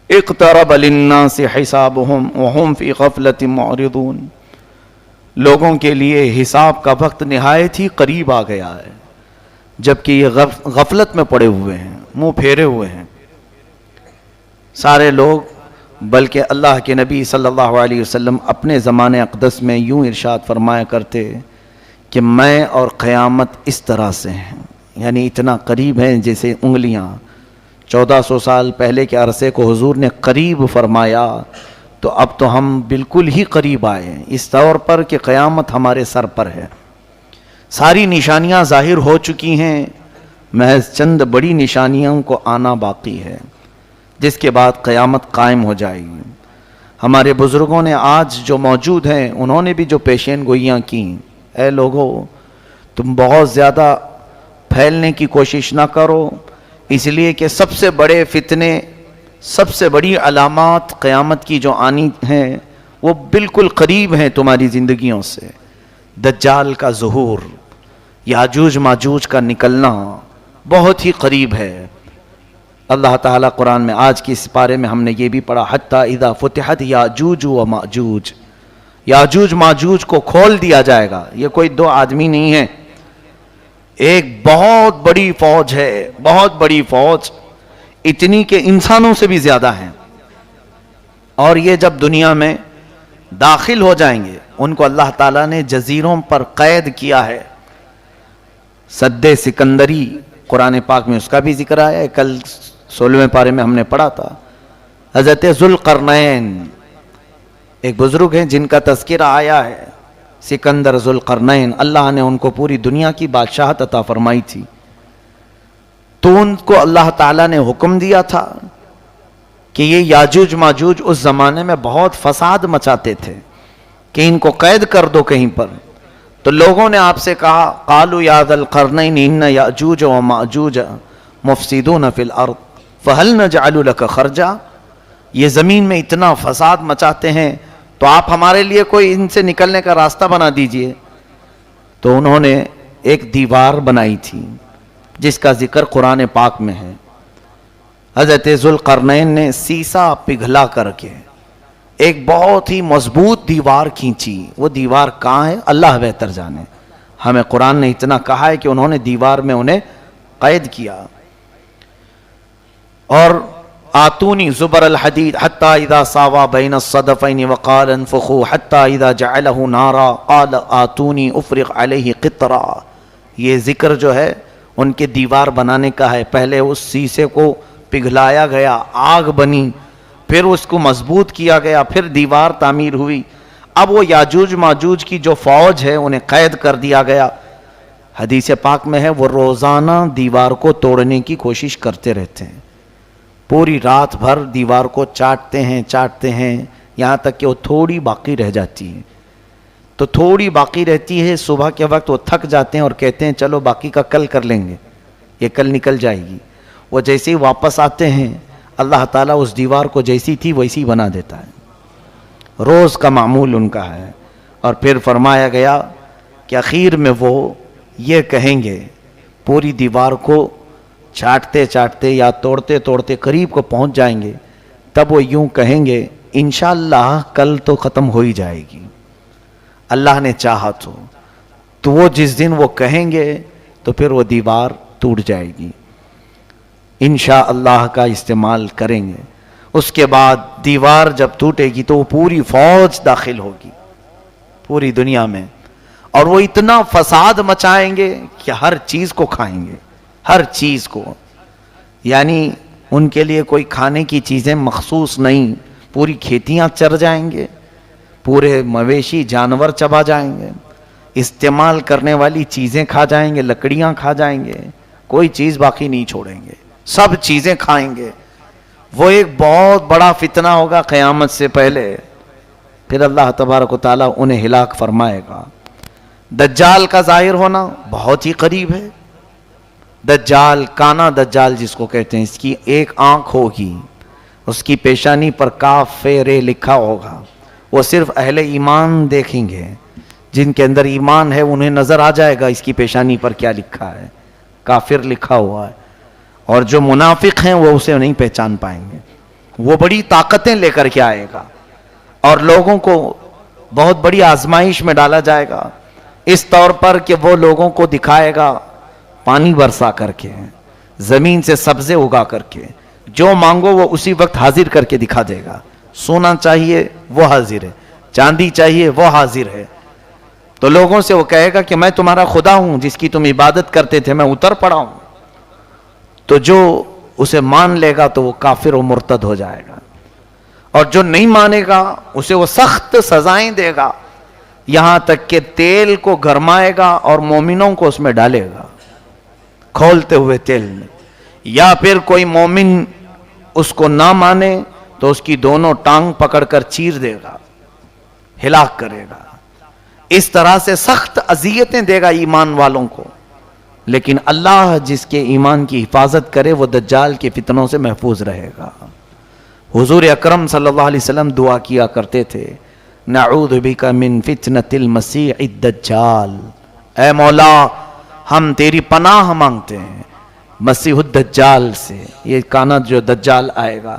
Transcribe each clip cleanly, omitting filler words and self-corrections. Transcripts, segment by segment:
اقترب للناس حسابهم وهم فی غفلۃ معرضون، لوگوں کے لیے حساب کا وقت نہایت ہی قریب آ گیا ہے، جبکہ یہ غفلت میں پڑے ہوئے ہیں، منہ پھیرے ہوئے ہیں سارے لوگ۔ بلکہ اللہ کے نبی صلی اللہ علیہ وسلم اپنے زمانے اقدس میں یوں ارشاد فرمایا کرتے کہ میں اور قیامت اس طرح سے ہیں، یعنی اتنا قریب ہیں جیسے انگلیاں۔ 1400 سال پہلے کے عرصے کو حضور نے قریب فرمایا، تو اب تو ہم بالکل ہی قریب آئے ہیں اس طور پر کہ قیامت ہمارے سر پر ہے۔ ساری نشانیاں ظاہر ہو چکی ہیں، محض چند بڑی نشانیوں کو آنا باقی ہے، جس کے بعد قیامت قائم ہو جائے گی۔ ہمارے بزرگوں نے آج جو موجود ہیں انہوں نے بھی جو پیشین گوئیاں کی، اے لوگو تم بہت زیادہ پھیلنے کی کوشش نہ کرو، اس لیے کہ سب سے بڑے فتنے، سب سے بڑی علامات قیامت کی جو آنی ہیں وہ بالکل قریب ہیں تمہاری زندگیوں سے۔ دجال کا ظہور، یاجوج ماجوج کا نکلنا بہت ہی قریب ہے۔ اللہ تعالیٰ قرآن میں آج کی اس پارے میں ہم نے یہ بھی پڑھا، حتیٰ اذا فتحت یاجوج و ماجوج، یاجوج ماجوج کو کھول دیا جائے گا۔ یہ کوئی دو آدمی نہیں ہے، ایک بہت بڑی فوج ہے، بہت بڑی فوج، اتنی کہ انسانوں سے بھی زیادہ ہیں، اور یہ جب دنیا میں داخل ہو جائیں گے ان کو اللہ تعالیٰ نے جزیروں پر قید کیا ہے۔ سد سکندری قرآن پاک میں اس کا بھی ذکر آیا ہے، کل 16ویں پارے میں ہم نے پڑھا تھا۔ حضرت ذوالقرنین ایک بزرگ ہیں جن کا تذکرہ آیا ہے، سکندر ذوالقرنین، اللہ نے ان کو پوری دنیا کی بادشاہت عطا فرمائی تھی، تو ان کو اللہ تعالیٰ نے حکم دیا تھا کہ یہ یاجوج ماجوج اس زمانے میں بہت فساد مچاتے تھے کہ ان کو قید کر دو کہیں پر۔ تو لوگوں نے آپ سے کہا قالوا یا ذا القرنین ان یاجوج و ماجوج مفسدون فی الارض فہل نجعل لک خرجا، یہ زمین میں اتنا فساد مچاتے ہیں تو آپ ہمارے لیے کوئی ان سے نکلنے کا راستہ بنا دیجئے۔ تو انہوں نے ایک دیوار بنائی تھی جس کا ذکر قرآن پاک میں ہے۔ حضرت ذوالقرنین نے سیسا پگھلا کر کے ایک بہت ہی مضبوط دیوار کھینچی۔ وہ دیوار کہاں ہے اللہ بہتر جانے، ہمیں قرآن نے اتنا کہا ہے کہ انہوں نے دیوار میں انہیں قید کیا۔ اور آتونی زبر الحدید حتی اذا ساوا بین الصدفین وقال انفخوا حتی اذا جعلہ نارا قال آتونی افرغ علیہ قطرا، یہ ذکر جو ہے ان کے دیوار بنانے کا ہے۔ پہلے اس سیسے کو پگھلایا گیا، آگ بنی، پھر اس کو مضبوط کیا گیا، پھر دیوار تعمیر ہوئی۔ اب وہ یاجوج ماجوج کی جو فوج ہے انہیں قید کر دیا گیا۔ حدیث پاک میں ہے وہ روزانہ دیوار کو توڑنے کی کوشش کرتے رہتے ہیں، پوری رات بھر دیوار کو چاٹتے ہیں یہاں تک کہ وہ تھوڑی باقی رہ جاتی ہے۔ تو تھوڑی باقی رہتی ہے، صبح کے وقت وہ تھک جاتے ہیں اور کہتے ہیں چلو باقی کا کل کر لیں گے، یہ کل نکل جائے گی۔ وہ جیسے ہی واپس آتے ہیں اللہ تعالیٰ اس دیوار کو جیسی تھی ویسی بنا دیتا ہے، روز کا معمول ان کا ہے۔ اور پھر فرمایا گیا کہ اخیر میں وہ یہ کہیں گے، پوری دیوار کو چاٹتے چاٹتے یا توڑتے توڑتے قریب کو پہنچ جائیں گے، تب وہ یوں کہیں گے انشاءاللہ کل تو ختم ہو ہی جائے گی، اللہ نے چاہا تو وہ جس دن وہ کہیں گے تو پھر وہ دیوار ٹوٹ جائے گی، انشاءاللہ کا استعمال کریں گے۔ اس کے بعد دیوار جب ٹوٹے گی تو وہ پوری فوج داخل ہوگی پوری دنیا میں، اور وہ اتنا فساد مچائیں گے کہ ہر چیز کو کھائیں گے، ہر چیز کو، یعنی ان کے لیے کوئی کھانے کی چیزیں مخصوص نہیں، پوری کھیتیاں چر جائیں گے، پورے مویشی جانور چبا جائیں گے، استعمال کرنے والی چیزیں کھا جائیں گے، لکڑیاں کھا جائیں گے، کوئی چیز باقی نہیں چھوڑیں گے، سب چیزیں کھائیں گے۔ وہ ایک بہت بڑا فتنہ ہوگا قیامت سے پہلے، پھر اللہ تبارک و تعالیٰ انہیں ہلاک فرمائے گا۔ دجال کا ظاہر ہونا بہت ہی قریب ہے۔ دجال، کانا دجال جس کو کہتے ہیں، اس کی ایک آنکھ ہوگی، اس کی پیشانی پر کاف رے لکھا ہوگا، وہ صرف اہل ایمان دیکھیں گے، جن کے اندر ایمان ہے انہیں نظر آ جائے گا اس کی پیشانی پر کیا لکھا ہے، کافر لکھا ہوا ہے، اور جو منافق ہیں وہ اسے نہیں پہچان پائیں گے۔ وہ بڑی طاقتیں لے کر کے آئے گا اور لوگوں کو بہت بڑی آزمائش میں ڈالا جائے گا، اس طور پر کہ وہ لوگوں کو دکھائے گا پانی برسا کر کے، زمین سے سبزے اگا کر کے، جو مانگو وہ اسی وقت حاضر کر کے دکھا دے گا۔ سونا چاہیے وہ حاضر ہے، چاندی چاہیے وہ حاضر ہے۔ تو لوگوں سے وہ کہے گا کہ میں تمہارا خدا ہوں جس کی تم عبادت کرتے تھے، میں اتر پڑا ہوں۔ تو جو اسے مان لے گا تو وہ کافر و مرتد ہو جائے گا، اور جو نہیں مانے گا اسے وہ سخت سزائیں دے گا، یہاں تک کہ تیل کو گرمائے گا اور مومنوں کو اس میں ڈالے گا کھولتے ہوئے تیل میں، یا پھر کوئی مومن اس کو نہ مانے تو اس کی دونوں ٹانگ پکڑ کر چیر دے گا، ہلاک کرے گا۔ اس طرح سے سخت اذیتیں دے گا ایمان والوں کو، لیکن اللہ جس کے ایمان کی حفاظت کرے وہ دجال کے فتنوں سے محفوظ رہے گا۔ حضور اکرم صلی اللہ علیہ وسلم دعا کیا کرتے تھے، نعوذ بک من فتنة المسیح الدجال، اے مولا ہم تیری پناہ مانگتے ہیں مسیح الدجال سے، یہ کانا جو دجال آئے گا۔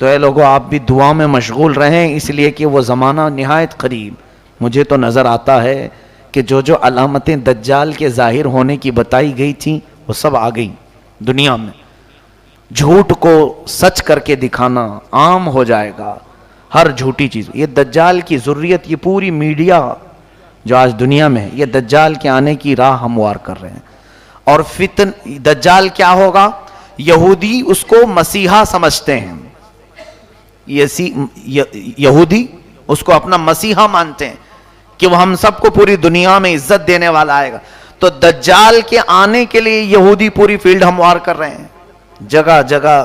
تو اے لوگوں آپ بھی دعا میں مشغول رہیں، اس لیے کہ وہ زمانہ نہایت قریب۔ مجھے تو نظر آتا ہے کہ جو جو علامتیں دجال کے ظاہر ہونے کی بتائی گئی تھیں وہ سب آ گئی دنیا میں۔ جھوٹ کو سچ کر کے دکھانا عام ہو جائے گا، ہر جھوٹی چیز۔ یہ دجال کی ذریت، یہ پوری میڈیا جو آج دنیا میں ہے، یہ دجال کے آنے کی راہ ہموار کر رہے ہیں۔ اور دجال کیا ہوگا؟ یہودی اس کو مسیحا سمجھتے ہیں، یہودی اس کو اپنا مسیحا مانتے ہیں کہ وہ ہم سب کو پوری دنیا میں عزت دینے والا آئے گا۔ تو دجال کے آنے کے لیے یہودی پوری فیلڈ ہموار کر رہے ہیں، جگہ جگہ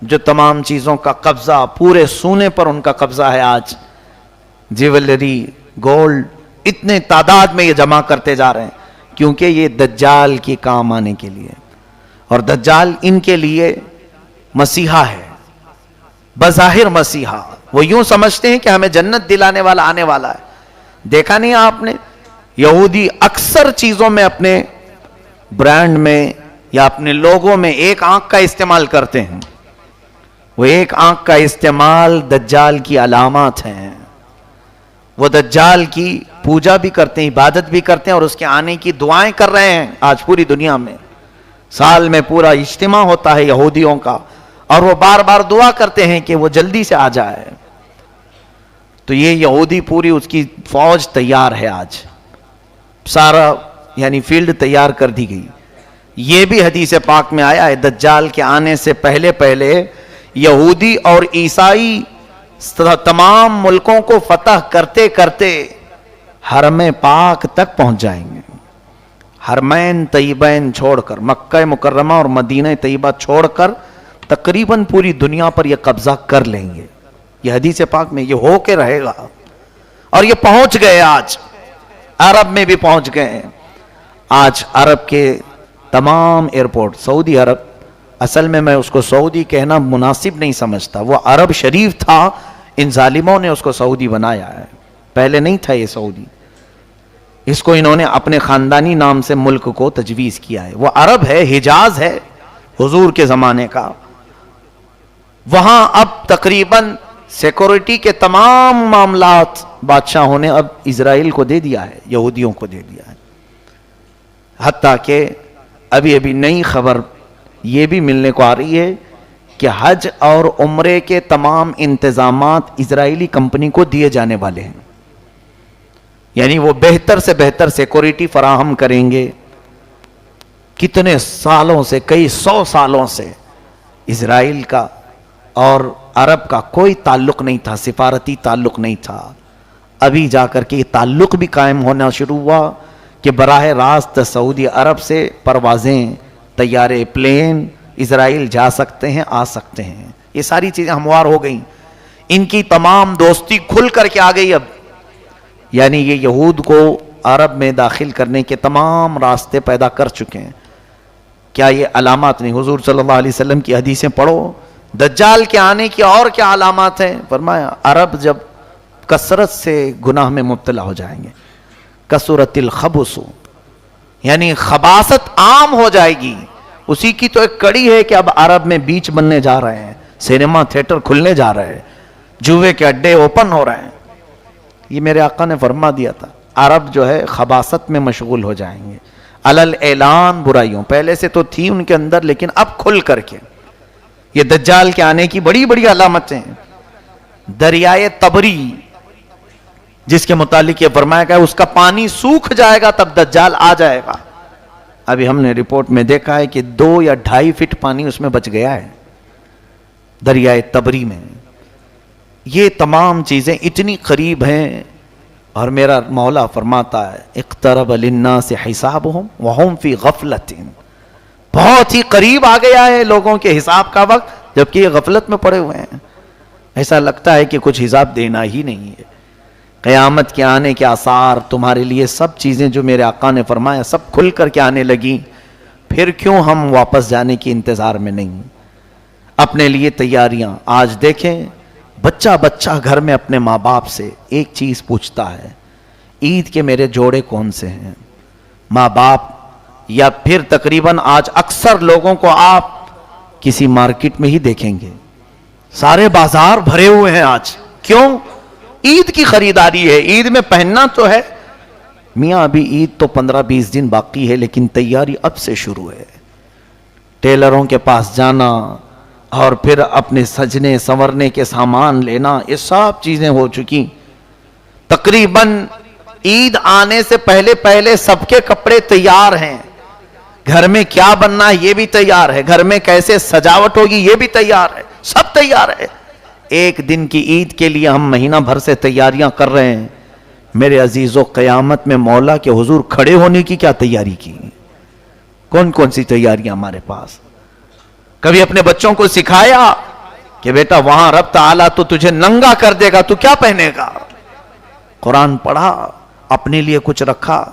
جو تمام چیزوں کا قبضہ، پورے سونے پر ان کا قبضہ ہے آج، جیولری، گولڈ، اتنے تعداد میں یہ جمع کرتے جا رہے ہیں، کیونکہ یہ دجال کے کام آنے کے لیے، اور دجال ان کے لیے مسیحا ہے، بظاہر مسیحا۔ وہ یوں سمجھتے ہیں کہ ہمیں جنت دلانے والا آنے والا ہے۔ دیکھا نہیں آپ نے، یہودی اکثر چیزوں میں، اپنے برانڈ میں یا اپنے لوگوں میں ایک آنکھ کا استعمال کرتے ہیں، وہ ایک آنکھ کا استعمال دجال کی علامات ہیں۔ وہ دجال کی پوجا بھی کرتے ہیں، عبادت بھی کرتے ہیں، اور اس کے آنے کی دعائیں کر رہے ہیں آج پوری دنیا میں۔ سال میں پورا اجتماع ہوتا ہے یہودیوں کا، اور وہ بار بار دعا کرتے ہیں کہ وہ جلدی سے آ جائے۔ تو یہ یہودی پوری اس کی فوج تیار ہے آج، سارا یعنی فیلڈ تیار کر دی گئی۔ یہ بھی حدیث پاک میں آیا ہے، دجال کے آنے سے پہلے پہلے یہودی اور عیسائی تمام ملکوں کو فتح کرتے کرتے حرم پاک تک پہنچ جائیں گے۔ حرمین طیبین چھوڑ کر، مکہ مکرمہ اور مدینہ طیبہ چھوڑ کر تقریباً پوری دنیا پر یہ قبضہ کر لیں گے۔ یہ حدیث پاک میں یہ ہو کے رہے گا، اور یہ پہنچ گئے، آج عرب میں بھی پہنچ گئے۔ آج عرب کے تمام ایئرپورٹ، سعودی عرب، اصل میں اس کو سعودی کہنا مناسب نہیں سمجھتا، وہ عرب شریف تھا، ان ظالموں نے اس کو سعودی بنایا ہے، پہلے نہیں تھا یہ سعودی، اس کو انہوں نے اپنے خاندانی نام سے ملک کو تجویز کیا ہے۔ وہ عرب ہے، حجاز ہے حضور کے زمانے کا۔ وہاں اب تقریباً سیکورٹی کے تمام معاملات بادشاہوں نے اب اسرائیل کو دے دیا ہے، یہودیوں کو دے دیا ہے۔ حتیٰ کہ ابھی نئی خبر یہ بھی ملنے کو آ رہی ہے کہ حج اور عمرے کے تمام انتظامات اسرائیلی کمپنی کو دیے جانے والے ہیں، یعنی وہ بہتر سے بہتر سیکورٹی فراہم کریں گے۔ کتنے سالوں سے، کئی 100 سالوں سے اسرائیل کا اور عرب کا کوئی تعلق نہیں تھا، سفارتی تعلق نہیں تھا۔ ابھی جا کر کے یہ تعلق بھی قائم ہونا شروع ہوا کہ براہ راست سعودی عرب سے پروازیں، طیارے، پلین اسرائیل جا سکتے ہیں، آ سکتے ہیں۔ یہ ساری چیزیں ہموار ہو گئیں، ان کی تمام دوستی کھل کر کے آ گئی اب، یعنی یہ یہود کو عرب میں داخل کرنے کے تمام راستے پیدا کر چکے ہیں۔ کیا یہ علامات نہیں؟ حضور صلی اللہ علیہ وسلم کی حدیثیں پڑھو، دجال کے آنے کی اور کیا علامات ہیں؟ فرمایا عرب جب کثرت سے گناہ میں مبتلا ہو جائیں گے، کثرت الخبث، یعنی خباثت عام ہو جائے گی۔ اسی کی تو ایک کڑی ہے کہ اب عرب میں بیچ بننے جا رہے ہیں، سینما تھیٹر کھلنے جا رہے ہیں، جوے کے اڈے اوپن ہو رہے ہیں. یہ میرے آقا نے فرما دیا تھا عرب جو ہے خباثت میں مشغول ہو جائیں گے، علل اعلان برائیوں. پہلے سے تو تھی ان کے اندر لیکن اب کھل کر کے. یہ دجال کے آنے کی بڑی بڑی علامتیں ہیں. دریائے تبری جس کے متعلق یہ فرمایا گیا اس کا پانی سوکھ جائے گا تب دجال آ جائے گا. ابھی ہم نے رپورٹ میں دیکھا ہے کہ 2 یا 2.5 فٹ پانی اس میں بچ گیا ہے دریائے تبری میں. یہ تمام چیزیں اتنی قریب ہیں اور میرا مولا فرماتا ہے اقترب للناس حسابهم وهم فی غفلۃ. بہت ہی قریب آ گیا ہے لوگوں کے حساب کا وقت جبکہ یہ غفلت میں پڑے ہوئے ہیں. ایسا لگتا ہے کہ کچھ حساب دینا ہی نہیں ہے. قیامت کے آنے کے آثار تمہارے لیے سب چیزیں جو میرے آقا نے فرمایا سب کھل کر کے آنے لگیں. پھر کیوں ہم واپس جانے کی انتظار میں نہیں؟ اپنے لیے تیاریاں. آج دیکھیں بچہ بچہ گھر میں اپنے ماں باپ سے ایک چیز پوچھتا ہے عید کے میرے جوڑے کون سے ہیں. ماں باپ یا پھر تقریباً آج اکثر لوگوں کو آپ کسی مارکیٹ میں ہی دیکھیں گے سارے بازار بھرے ہوئے ہیں آج. کیوں؟ عید کی خریداری ہے. عید میں پہننا تو ہے میاں، ابھی عید تو 15-20 دن باقی ہے لیکن تیاری اب سے شروع ہے. ٹیلروں کے پاس جانا اور پھر اپنے سجنے سنورنے کے سامان لینا، یہ سب چیزیں ہو چکی. تقریباً عید آنے سے پہلے پہلے سب کے کپڑے تیار ہیں. گھر میں کیا بننا ہے یہ بھی تیار ہے، گھر میں کیسے سجاوٹ ہوگی یہ بھی تیار ہے، سب تیار ہے. ایک دن کی عید کے لیے ہم مہینہ بھر سے تیاریاں کر رہے ہیں. میرے عزیزو قیامت میں مولا کے حضور کھڑے ہونے کی کیا تیاری کی؟ کون کون سی تیاریاں ہمارے پاس؟ کبھی اپنے بچوں کو سکھایا کہ بیٹا وہاں رب تعالیٰ تو تجھے ننگا کر دے گا، تو کیا پہنے گا؟ قرآن پڑھا، اپنے لیے کچھ رکھا؟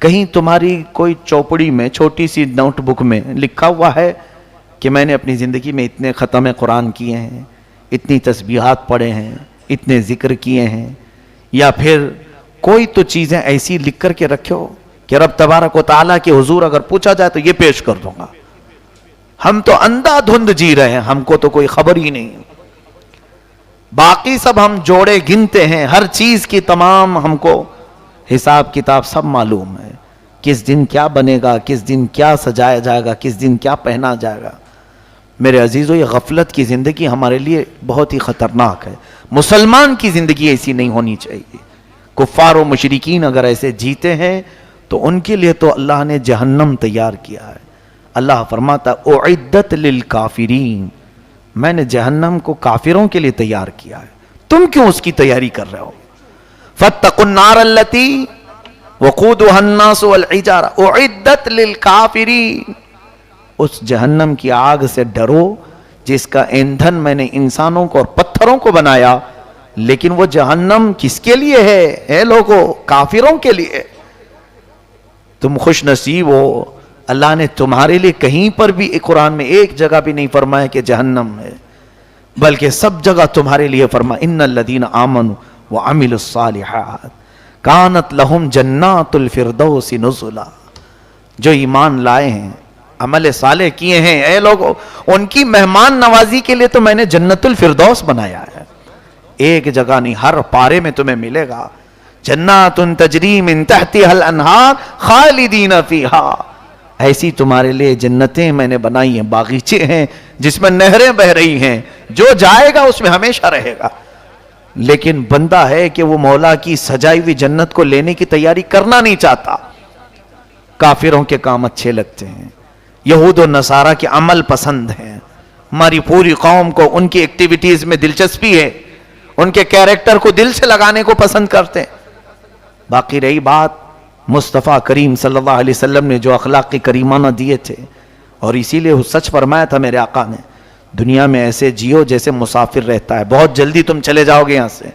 کہیں تمہاری کوئی چوپڑی میں چھوٹی سی نوٹ بک میں لکھا ہوا ہے کہ میں نے اپنی زندگی میں اتنے ختم قرآن کیے ہیں، اتنی تسبیحات پڑھے ہیں، اتنے ذکر کیے ہیں؟ یا پھر کوئی تو چیزیں ایسی لکھ کر کے رکھو کہ رب تبارک و تعالیٰ کے حضور اگر پوچھا جائے تو یہ پیش کر دوں گا. ہم تو اندھا دھند جی رہے ہیں، ہم کو تو کوئی خبر ہی نہیں. باقی سب ہم جوڑے گنتے ہیں، ہر چیز کی تمام ہم کو حساب کتاب سب معلوم ہے. کس دن کیا بنے گا، کس دن کیا سجایا جائے گا، کس دن کیا پہنا جائے گا. میرے عزیزو یہ غفلت کی زندگی ہمارے لیے بہت ہی خطرناک ہے. مسلمان کی زندگی ایسی نہیں ہونی چاہیے. کفار و مشرکین اگر ایسے جیتے ہیں تو ان کے لیے تو اللہ نے جہنم تیار کیا ہے. اللہ فرماتا اعدت للکافرین، میں نے جہنم کو کافروں کے لیے تیار کیا ہے. تم کیوں اس کی تیاری کر رہے ہو؟ فاتقوا النار التي وقودها الناس والحجارة اعدت للکافرین، اس جہنم کی آگ سے ڈرو جس کا ایندھن میں نے انسانوں کو اور پتھروں کو بنایا. لیکن وہ جہنم کس کے لیے ہے؟ اے لوگو، کافروں کے لیے. تم خوش نصیب ہو، اللہ نے تمہارے لیے کہیں پر بھی قرآن میں ایک جگہ بھی نہیں فرمایا کہ جہنم ہے، بلکہ سب جگہ تمہارے لیے فرمایا ان الذین آمنوا وعملوا الصالحات کانت لہم جنات الفردوس نزلا. جو ایمان لائے ہیں، عمل صالح کیے ہیں، اے لوگوں، ان کی مہمان نوازی کے لیے تو میں نے جنت الفردوس بنایا ہے. ایک جگہ نہیں، ہر پارے میں تمہیں ملے گا جنات تجری من تحتها الانہار خالدین فیہا. ایسی تمہارے لیے جنتیں میں نے بنائی ہیں، باغیچے ہیں جس میں نہریں بہ رہی ہیں، جو جائے گا اس میں ہمیشہ رہے گا. لیکن بندہ ہے کہ وہ مولا کی سجائی ہوئی جنت کو لینے کی تیاری کرنا نہیں چاہتا. کافروں کے کام اچھے لگتے ہیں، یہود و نصارہ کے عمل پسند ہیں. ہماری پوری قوم کو ان کی ایکٹیویٹیز میں دلچسپی ہے، ان کے کیریکٹر کو دل سے لگانے کو پسند کرتے ہیں. باقی رہی بات مصطفیٰ کریم صلی اللہ علیہ وسلم نے جو اخلاق کریمانہ دیے تھے، اور اسی لیے سچ فرمایا تھا میرے آقا نے، دنیا میں ایسے جیو جیسے مسافر رہتا ہے، بہت جلدی تم چلے جاؤ گے یہاں سے،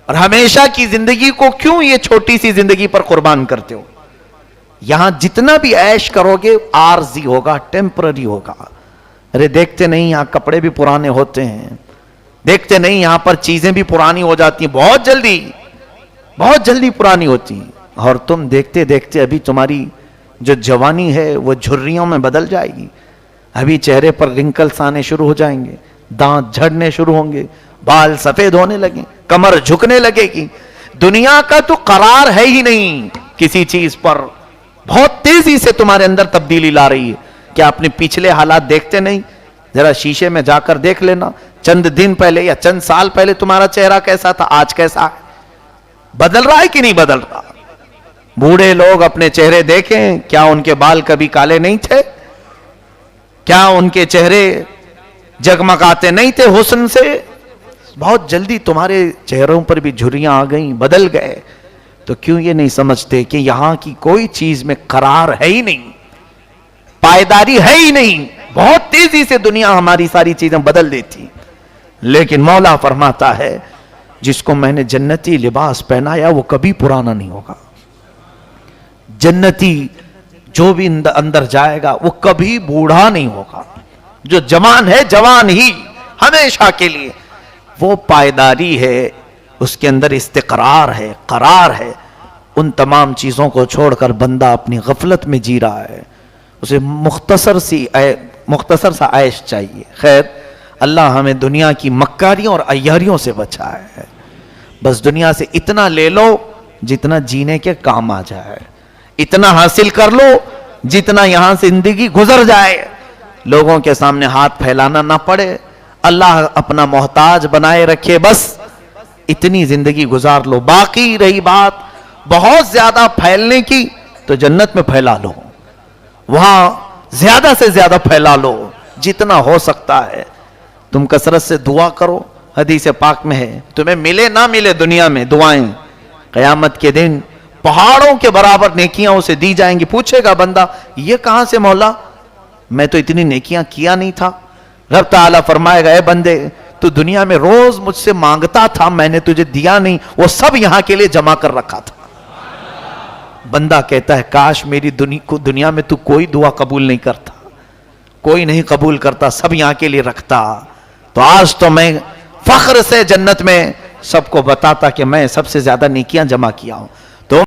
اور ہمیشہ کی زندگی کو کیوں یہ چھوٹی سی زندگی پر قربان کرتے ہو؟ یہاں جتنا بھی عیش کرو گے عارضی ہوگا، ٹیمپرری ہوگا. ارے دیکھتے نہیں یہاں کپڑے بھی پرانے ہوتے ہیں، دیکھتے نہیں یہاں پر چیزیں بھی پرانی ہو جاتی ہیں، بہت جلدی پرانی ہوتی ہیں. اور تم دیکھتے دیکھتے ابھی تمہاری جو جوانی ہے وہ جھریوں میں بدل جائے گی. ابھی چہرے پر رنکلز آنے شروع ہو جائیں گے، دانت جھڑنے شروع ہوں گے، بال سفید ہونے لگیں، کمر جھکنے لگے گی. دنیا کا تو قرار ہے ہی نہیں کسی چیز پر. بہت تیزی سے تمہارے اندر تبدیلی لا رہی ہے. کیا اپنے پچھلے حالات دیکھتے نہیں؟ ذرا شیشے میں جا کر دیکھ لینا، چند دن پہلے یا چند سال پہلے تمہارا چہرہ کیسا تھا، آج کیسا ہے. بدل رہا ہے کہ نہیں بدل رہا؟ بوڑھے لوگ اپنے چہرے دیکھیں، کیا ان کے بال کبھی کالے نہیں تھے؟ کیا ان کے چہرے جگمگاتے نہیں تھے حسن سے؟ بہت جلدی تمہارے چہروں پر بھی جھریاں آ گئیں، بدل گئے. تو کیوں یہ نہیں سمجھتے کہ یہاں کی کوئی چیز میں قرار ہے ہی نہیں، پائیداری ہے ہی نہیں. بہت تیزی سے دنیا ہماری ساری چیزیں بدل دیتی. لیکن مولا فرماتا ہے جس کو میں نے جنتی لباس پہنایا وہ کبھی پرانا نہیں ہوگا. جنتی جو بھی اندر جائے گا وہ کبھی بوڑھا نہیں ہوگا. جو جوان ہے جوان ہی ہمیشہ کے لیے. وہ پائیداری ہے، اس کے اندر استقرار ہے، قرار ہے. ان تمام چیزوں کو چھوڑ کر بندہ اپنی غفلت میں جی رہا ہے. اسے مختصر سا عیش چاہیے. خیر، اللہ ہمیں دنیا کی مکاریوں اور عیاریوں سے بچائے. بس دنیا سے اتنا لے لو جتنا جینے کے کام آ جائے، اتنا حاصل کر لو جتنا یہاں سے زندگی گزر جائے. لوگوں کے سامنے ہاتھ پھیلانا نہ پڑے، اللہ اپنا محتاج بنائے رکھے، بس اتنی زندگی گزار لو. باقی رہی بات بہت زیادہ پھیلنے کی تو جنت میں پھیلا لو، وہاں زیادہ سے زیادہ پھیلا لو جتنا ہو سکتا ہے. تم کثرت سے دعا کرو. حدیث پاک میں ہے تمہیں ملے نہ ملے دنیا میں دعائیں، قیامت کے دن پہاڑوں کے برابر نیکیاں اسے دی جائیں گی. پوچھے گا بندہ یہ کہاں سے مولا، میں تو اتنی نیکیاں کیا نہیں تھا. رب تعالیٰ فرمائے گا اے بندے تو دنیا میں روز مجھ سے مانگتا تھا، میں نے تجھے دیا نہیں، وہ سب یہاں کے لیے جمع کر رکھا تھا. بندہ کہتا ہے کاش میری دنیا میں تو کوئی دعا قبول نہیں کرتا، کوئی نہیں قبول کرتا، سب یہاں کے لیے رکھتا. تو آج تو میں فخر سے جنت میں سب کو بتاتا کہ میں سب سے زیادہ نیکیاں جمع کیا ہوں.